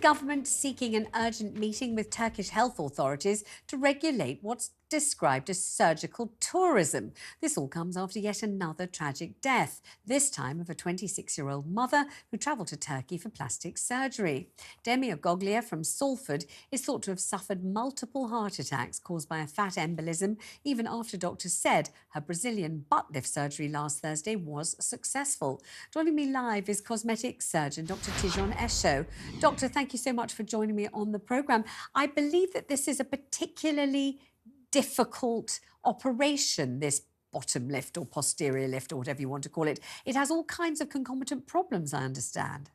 government seeking an urgent meeting with Turkish health authorities to regulate what's described as surgical tourism. This all comes after yet another tragic death, this time of a 26-year-old mother who travelled to Turkey for plastic surgery. Demi Agoglia from Salford is thought to have suffered multiple heart attacks caused by a fat embolism, even after doctors said her Brazilian butt lift surgery last Thursday was successful. Joining me live is cosmetic surgeon Dr. Tijion Esho. Doctor, thank you so much for joining me on the programme. I believe that this is a particularly difficult operation, this bottom lift or posterior lift or whatever you want to call it. It has all kinds of concomitant problems, I understand.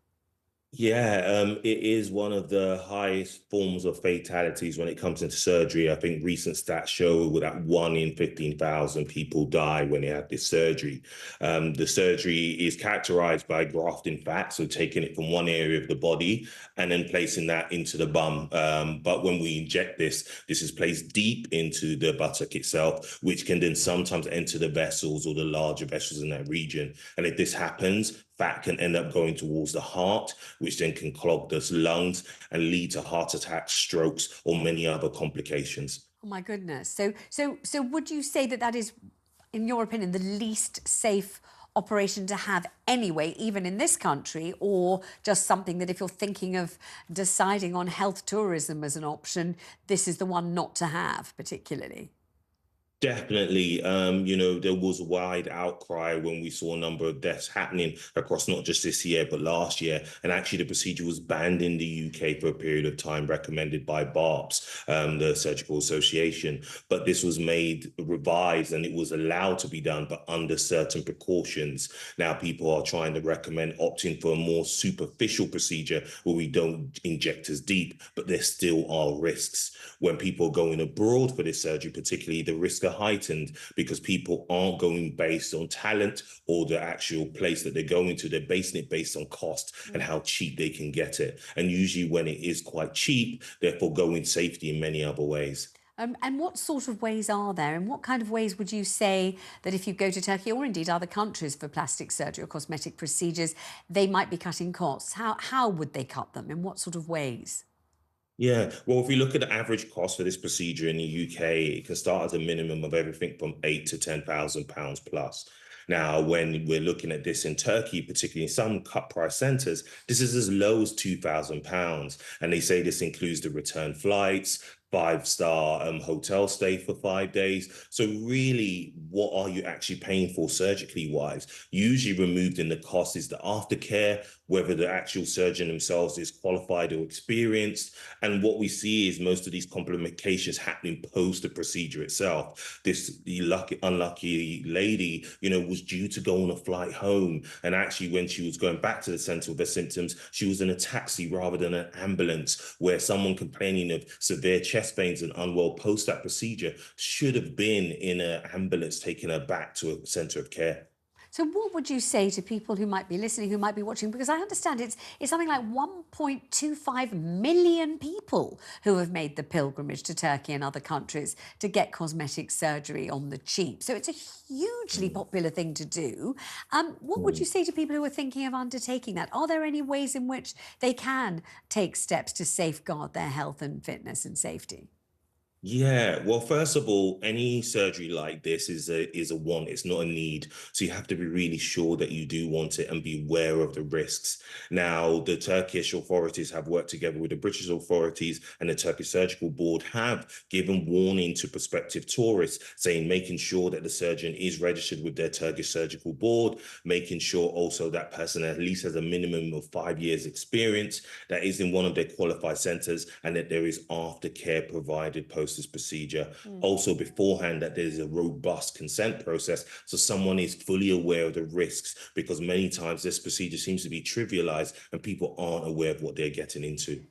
Yeah, it is one of the highest forms of fatalities when it comes into surgery. I think recent stats show that 1 in 15,000 people die when they have this surgery. The surgery is characterized by grafting fat, so taking it from one area of the body and then placing that into the bum. But when we inject this is placed deep into the buttock itself, which can then sometimes enter the vessels or the larger vessels in that region. And if this happens, fat can end up going towards the heart, which then can clog the lungs and lead to heart attacks, strokes, or many other complications. Oh my goodness. So would you say that that is, in your opinion, the least safe operation to have anyway, even in this country, or just something that if you're thinking of deciding on health tourism as an option, this is the one not to have particularly? Definitely. There was a wide outcry when we saw a number of deaths happening across not just this year, but last year. And actually, the procedure was banned in the UK for a period of time, recommended by BARPS, the Surgical Association. But this was made revised and it was allowed to be done, but under certain precautions. Now, people are trying to recommend opting for a more superficial procedure where we don't inject as deep, but there still are risks. When people are going abroad for this surgery, particularly, the risk heightened because people aren't going based on talent or the actual place that they're going to. They're basing it based on cost and how cheap they can get it. And usually when it is quite cheap, therefore going safety in many other ways. And what sort of ways are there? And what kind of ways would you say that if you go to Turkey or indeed other countries for plastic surgery or cosmetic procedures, they might be cutting costs? How would they cut them? In what sort of ways? Yeah, well, if we look at the average cost for this procedure in the UK, it can start at a minimum of everything from £8,000 to £10,000 plus. Now, when we're looking at this in Turkey, particularly in some cut price centres, this is as low as £2,000. And they say this includes the return flights, five-star hotel stay for 5 days. So really, what are you actually paying for surgically wise? Usually removed in the cost is the aftercare, whether the actual surgeon themselves is qualified or experienced. And what we see is most of these complications happening post the procedure itself. Unlucky lady, was due to go on a flight home. And actually, when she was going back to the center with her symptoms, she was in a taxi rather than an ambulance, where someone complaining of severe chest pains and unwell post that procedure should have been in an ambulance taking her back to a center of care. So what would you say to people who might be listening, who might be watching? Because I understand it's something like 1.25 million people who have made the pilgrimage to Turkey and other countries to get cosmetic surgery on the cheap. So it's a hugely popular thing to do. What would you say to people who are thinking of undertaking that? Are there any ways in which they can take steps to safeguard their health and fitness and safety? Yeah, well, first of all, any surgery like this is a want, it's not a need. So you have to be really sure that you do want it and be aware of the risks. Now, the Turkish authorities have worked together with the British authorities, and the Turkish Surgical Board have given warning to prospective tourists, saying making sure that the surgeon is registered with their Turkish Surgical Board, making sure also that person at least has a minimum of 5 years experience, that is in one of their qualified centres, and that there is aftercare provided post this procedure. Also beforehand, that there's a robust consent process so someone is fully aware of the risks, because many times this procedure seems to be trivialized and people aren't aware of what they're getting into.